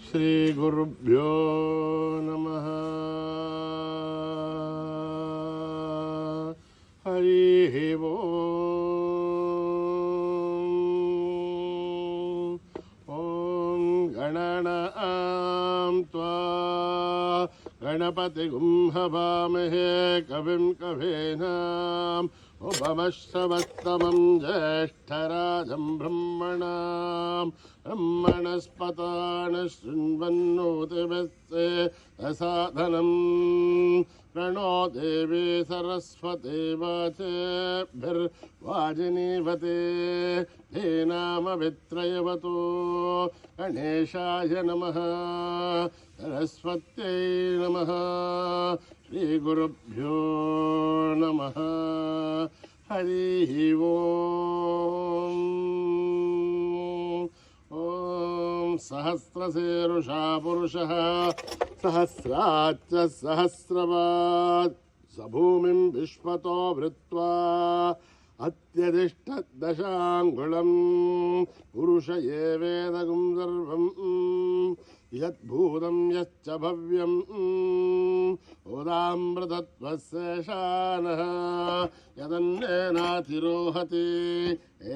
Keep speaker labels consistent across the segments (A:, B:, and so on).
A: శ్రీ గురుభ్యో నమః. హరి ఓం గణనాం త్వా గణపతిగుం హవామహే కవిం కవీనాం ఉపమశ్రవస్తమం జ్యేష్ఠరాజం బ్రహ్మణస్పతాన శృण्वन्नोतिभिस्ते साधनं प्रणो देवी सरस्वती वाचेभिर्वाजिनीवते धेनामवित्रयवतो गणेशाय नमः सरस्वत्यै नमः श्रीगुरुभ्यो नमः हरि ओम्. ओम सहस्रशीर्षा पुरुषः सहस्राच्च सहस्रपात् स भूमिं विश्वतो वृत्वा अत्यधिष्ठद्दशाङ्गुलं पुरुष एवेदगुं सर्वं यद्भूतं यश्च भव्यं उदाम्रतत्त्वस्येषानः यदन्नेनातिरोहति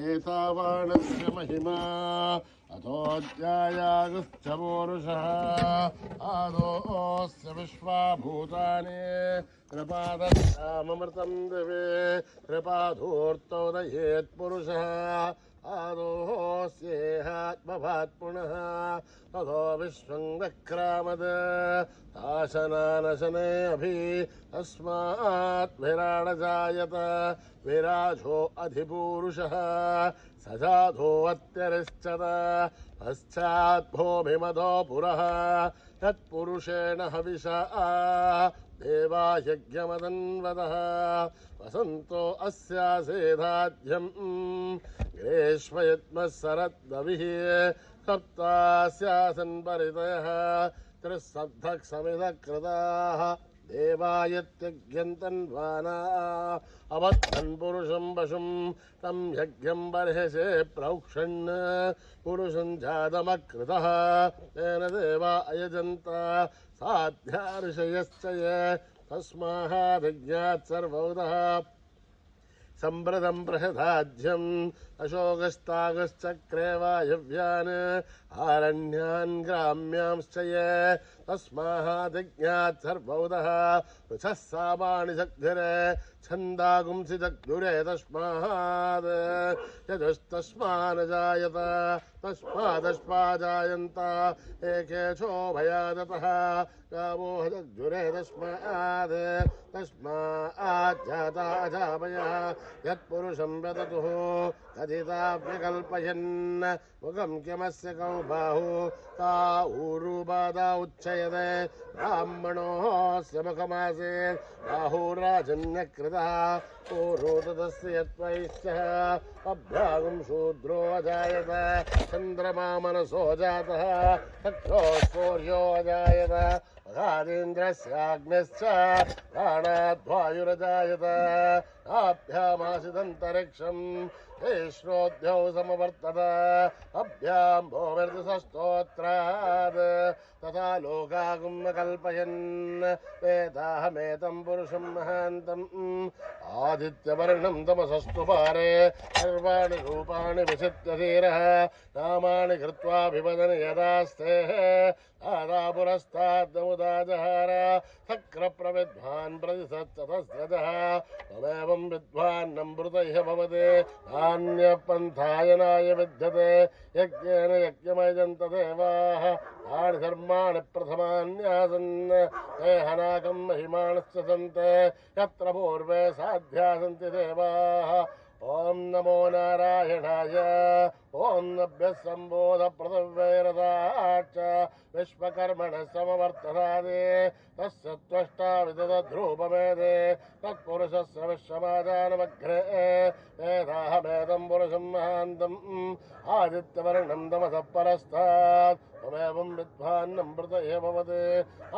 A: एतावानस्य महिमा अथोऽध्यायागश्च पूरुषः आदोऽस्य विश्वाभूतानि कृपादस्यामृतं दिवे कृपाधूर्तोदयेत्पुरुषः आदोऽस्येहात्मभात् पुनः ततो विश्वं वक्रामद आशनानशने अभि अस्मात् विराडजायत विराजो अधिपूरुषः सजाधो अत्यरिश्चत पश्चात् भूमिमदो पुरः तत्पुरुषेण हविषा देवा यज्ञमदन्वदः वसन्तो अस्यासेधाद्यं ग्रीष्मयत्मः शरद्रविः सप्तास्यासन् परितयः त्रिसप्तः समिधकृताः देवायत्यज्ञन्तन्वाना अवत्तन् पुरुषं पशुं तं यज्ञं बर्हिषे प्रोक्षन् पुरुषं जातमकृतः तेन देवा अयजन्त साध्या ऋषयश्च ये तस्माद्यज्ञात् सर्वौदः सम्प्रदं बृहदाज्यम् अशोकस्तागश्चक्रे वायव्यान् आरण्यान् ग्राम्यांश्च ये तस्माद्यज्ञात् सर्वौदः वृषः सामानि जग्धिरे छन्दागुंसि जग्धुरे तस्माद् यजुस्तस्मान् जायत तस्मादश्वाजायन्त एकेशोभयादतः गावो जग्धुरे तस्माद् तस्माज्जाता अजापयः यत्पुरुषं वदतुः कथिताव्यकल्पयन् मुखं किमस्य कौ बाहु का ऊरुबाधा उच्चयते ब्राह्मणोऽस्य मुखमासीत् बाहुराजन्यकृतः ऊरुतस्य यत्वैश्चः अभ्यागं शूद्रो अजायत चन्द्रमा मनसो जातः चक्षो सूर्यो अजायत अगाधीन्द्रस्याग्निश्च प्राणाद्वायुरजायत आभ्यामासिदन्तरिक्षम् विष्णोद्यौ समवर्तत अभ्यां भूमिर्दशस्तोत्रात् तथा लोकागुं कल्पयन् वेदाहमेतं पुरुषं महान्तम् आदित्यवर्णं तमसस्तु पारे सर्वाणि रूपाणि विचित्य धीरः नामानि कृत्वा विवदन् यदास्ते आदा पुरस्ताद्मुदा जहार शक्रप्रविद्वान् प्रतिसत्ततस्रजः तमेवं विद्वान्नमृतैः भवते नान्यपन्थायनाय विद्यते यज्ञेन यज्ञमयजन्त देवाः तानि धर्माणि प्रथमान्यासन् ते हनाकं महिमानश्च सन्ते यत्र पूर्वे साध्या सन्ति देवाः ओं नमो नारायणाय ओं नभ्यः सम्बोध पृथिव्यैरदाच्च विश्वकर्मणः समवर्तनादे तस्य त्वष्टा विदधध्रूपमेधे तत्पुरुषस्य विश्वमाजानमग्रे वेदाहमेदं पुरुषं महान्तम् आदित्यवर्णं तमसः परस्तात् त्वमेवं विद्वान्नमृत एव वद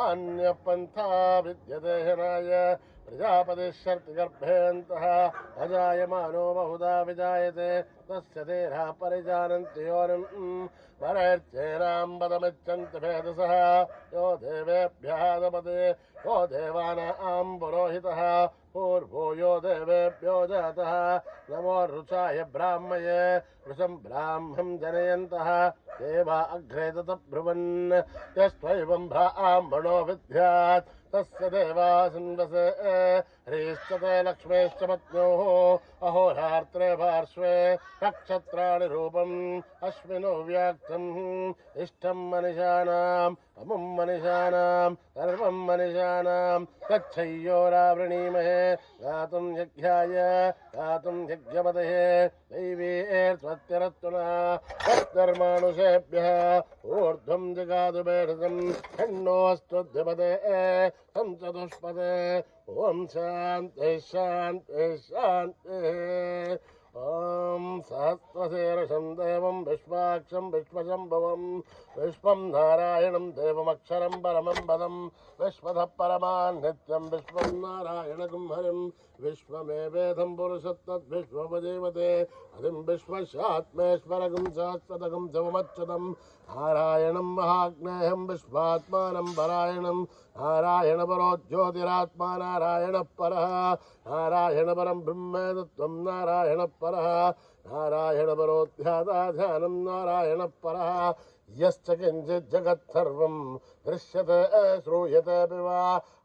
A: अन्यः पन्था विद्यते हिनाय प्रजापतिश्शर्तिगर्भेऽन्तः अजायमानो बहुधा विजायते तस्य देहा परिजानन्ति योनिम् वरैर्चेरां पदमिच्छन्ति भेदसः यो देवेभ्यः दपते यो देवानां पुरोहितः पूर्वो यो देवेभ्यो जातः नमो रुचाय ब्राह्मये वृषं ब्राह्मं जनयन्तः देवा अग्रे ततब्रुवन् यस्त्वैवं ब्राह्मणो विद्यात् तस्य देवासन्वसे ह्रीश्चते लक्ष्मेश्च पत्न्योः अहोरात्रे पार्श्वे नक्षत्राणि रूपम् अश्विनो व्याक्तम् इष्टं मनिषाणाम् अमुं मनिषाणाम् सर्वं मनिषाणाम् गच्छय्योरावृणीमहे गातुं यज्ञाय गातुं यज्ञपतये दैवीर्त्वत्यरत्तुना तद्धर्मानुषेभ्यः ऊर्ध्वं जगातु मेढसम् खण्डोऽस्त्वद्यपते संचतुष्पदे ॐ शान्तिः शान्तिः शान्तिः ॐ सहस्रशीर्षं देवं विश्वाक्षं विश्वशम्भुवं विश्वं नारायणं देवमक्षरं परमं पदं विश्वतः परमान् नित्यं विश्वं नारायणगं हरिं विश्वमेवेदं पुरुषत्तद्विश्वपदेवते हरिं विश्वशात्मेश्वरगं शाश्वतगं शिवमच्युतं नारायणं महाग्नेयं विश्वात्मानं परायणं नारायणपरो ज्योतिरात्मा नारायणः परः नारायणपरं ब्रह्मेतत्त्वं नारायणः परः नारायणपरो ध्यानं नारायणः परः यश्च किञ्चित् जगत्सर्वं दृश्यते श्रूयते वा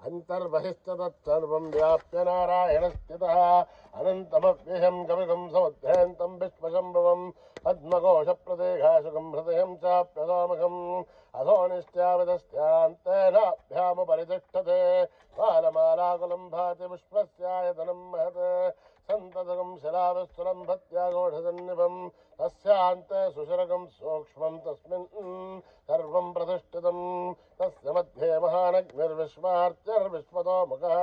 A: अन्तर्बहिश्च तत्सर्वं व्याप्य नारायणस्थितः अनन्तमव्ययं कविगं समुद्धयन्तं विश्वशम्भुवं पद्मकोशप्रदेघाशुकं हृदयं चाप्यसोमखम् अधोनिष्ट्याविदस्त्यान्तेनाभ्यामुपरितिष्ठते बालमालाकुलं भाति विश्वस्यायतनं महत् सन्ततकं शिलाविस्तुलं भत्याघोषसन्निभं तस्यान्ते सुशरकं सूक्ष्मं तस्मिन् सर्वं प्रतिष्ठितं तस्य मध्ये महानग्निर्विश्वार्चर्विश्वतो मुखः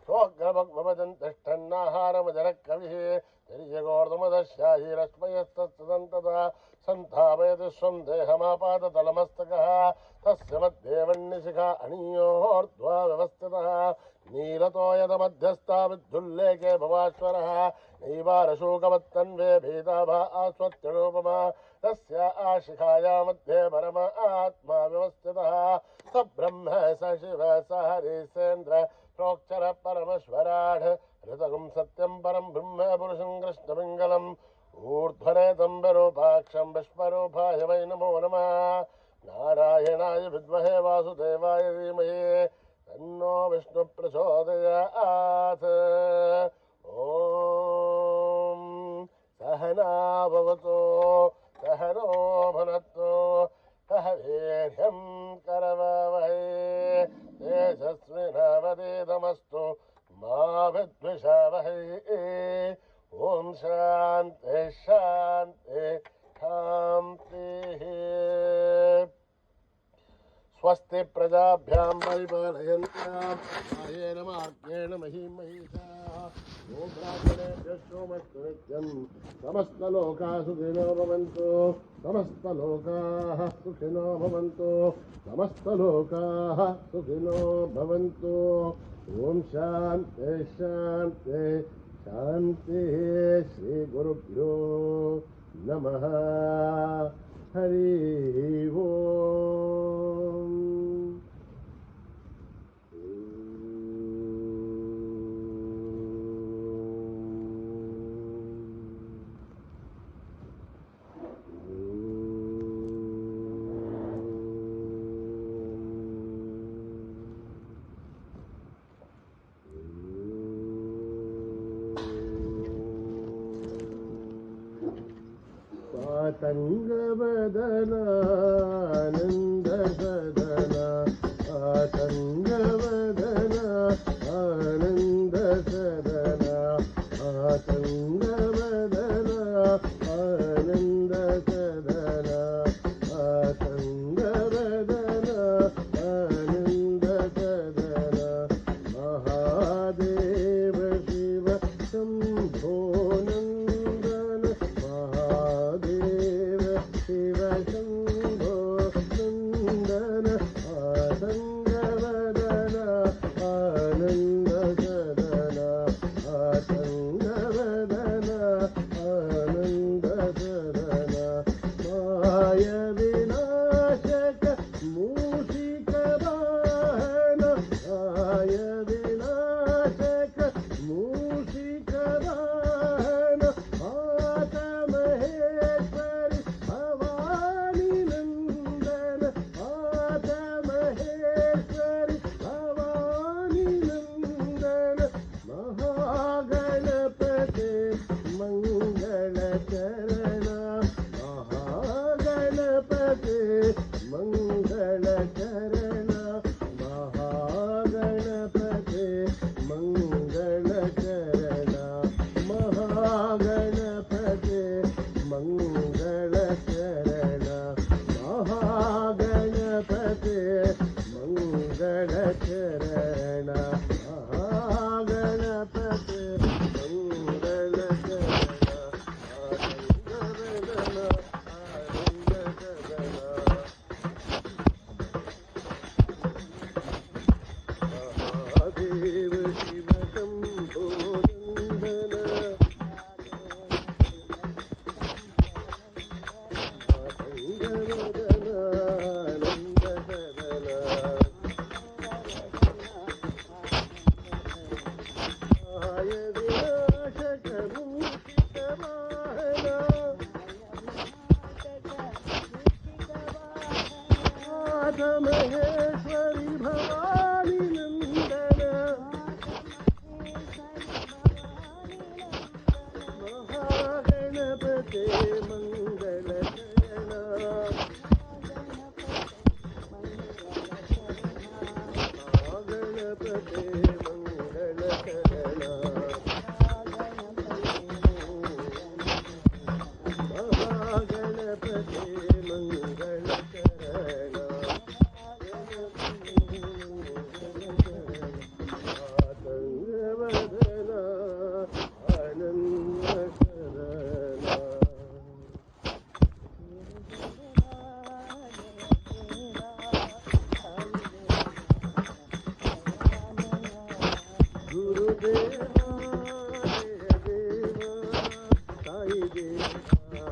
A: सोऽग्रभग्भवजन् तिष्ठन्नाहारमजरः कविः तिर्यगोर्धुमदशाहीरश्मयस्तत्सदन्तता सन्धापयति स्वं देहमापादतलमस्तकः तस्य मध्ये वह्निशिखा अणीयोर्ध्वा व्यवस्थितः नीलतो यदमध्यस्था विद्युल्लेखे भवाश्वरः नैवारशोकवत्तन्वे भीताभा आस्वत्यरूपमा तस्य आशिखाया मध्ये परम आत्मा व्यवस्थितः स ब्रह्म स शिव स हरिसेन्द्र प्रोक्षर परमेश्वराढ ऋतगुं सत्यं परं ब्रह्म पुरुषं कृष्णपिङ्गलम् ऊर्ध्वरेतं विरूपाक्षं विश्वरूपाय वै नमो नमः नारायणाय विद्महे वासुदेवाय धीमहि तन्नो विष्णु प्रचोदयात् ॐ सहना भवतु सहनो भुनक्तु सह वीर्यं करवावहै तेजस्विनावधीतमस्तु मा विद्विषावहै ॐ शान्ति शान्ति शान्तिः स्वस्ति प्रजाभ्यां परिपालयन्त्यां कायेन वाक्येन महीं महिषाः गोब्राह्मणेभ्यः सोमस्तु नित्यं समस्तलोकाः सुखिनो भवन्तु समस्तलोकाः सुखिनो भवन्तु समस्तलोकाः सुखिनो भवन्तु ॐ शान्ति शान्ति शान्तिः श्रीगुरुभ्यो नमः हरिः ओम् आतङ्गवदनानन्द सदना आतङ्गवदना आनन्द सदना आतङ्गवदना आनन्द सदना आतङ्गवदना आनन्द सदना महादेव शिव शम्भो नन्दन महादेव शिव शम्भो గురుదేవా దేవా సాయి దేవా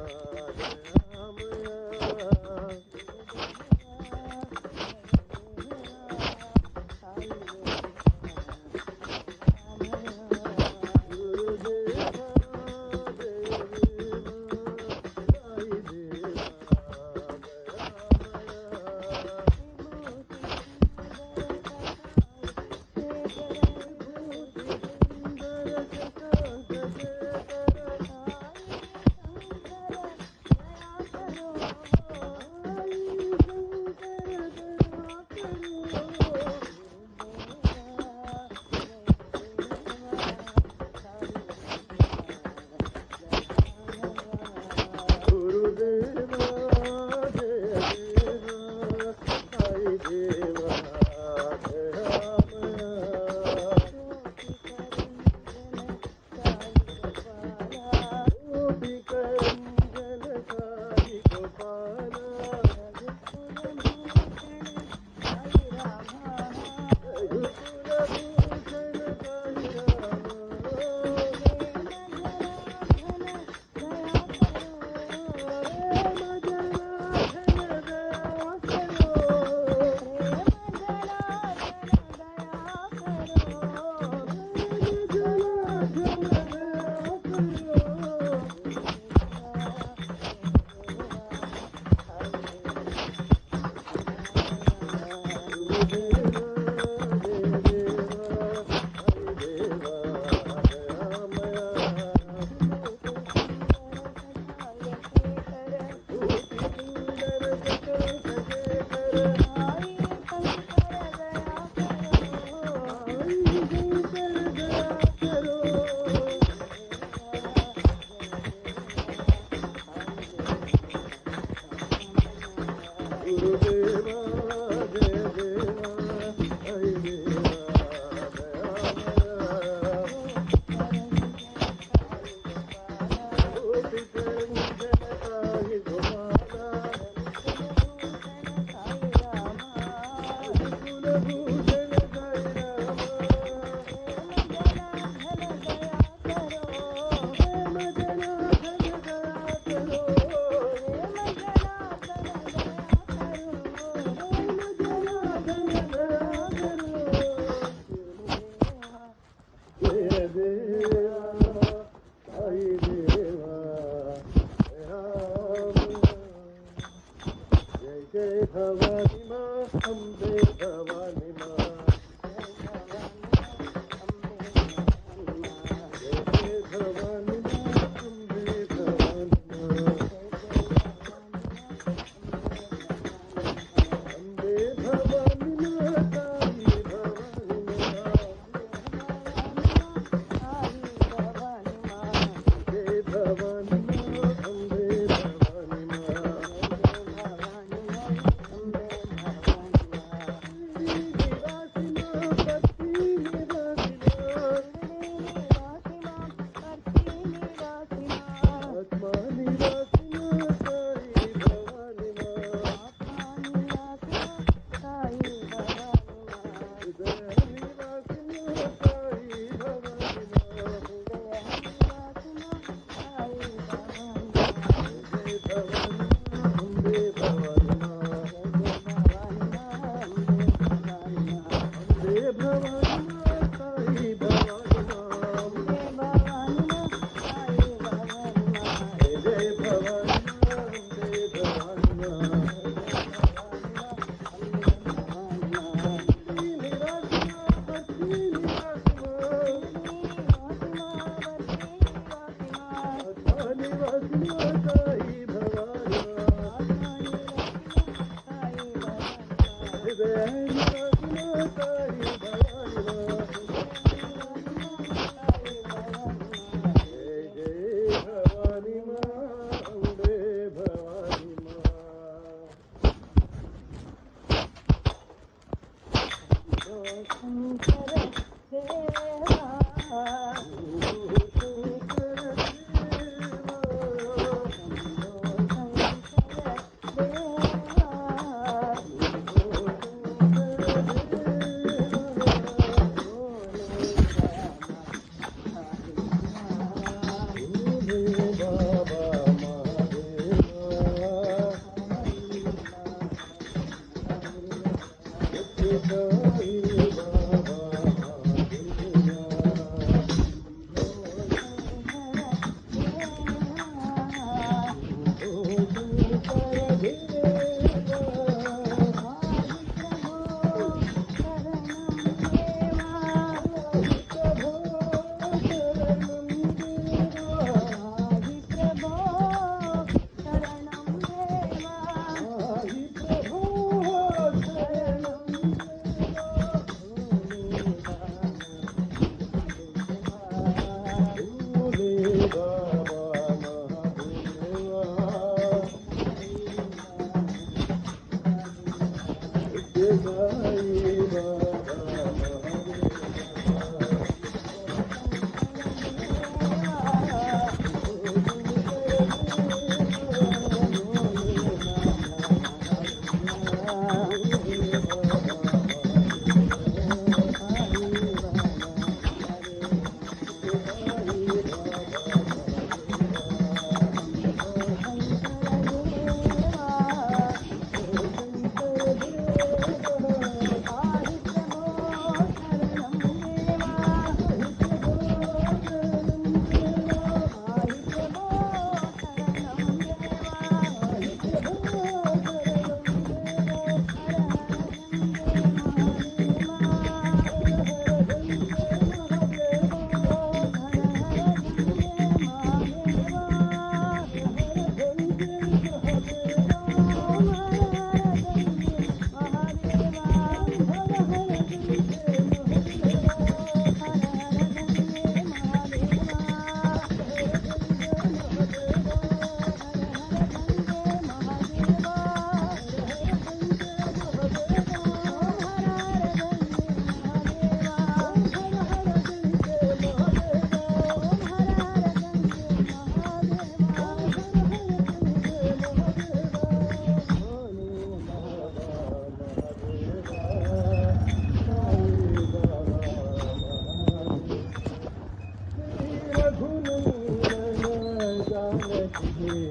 A: Ram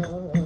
A: Ram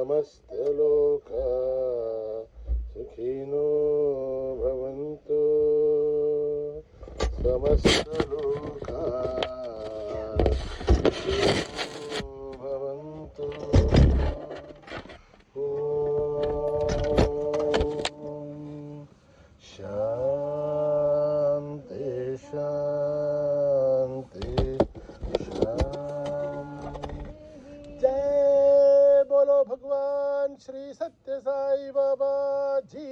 A: సమస్తలోకా సుఖినో భవంతు సమస్తలోకా సుఖినో భవంతు శాంతి శాంతి जय बोलो भगवान श्री सत्य साई बाबा जी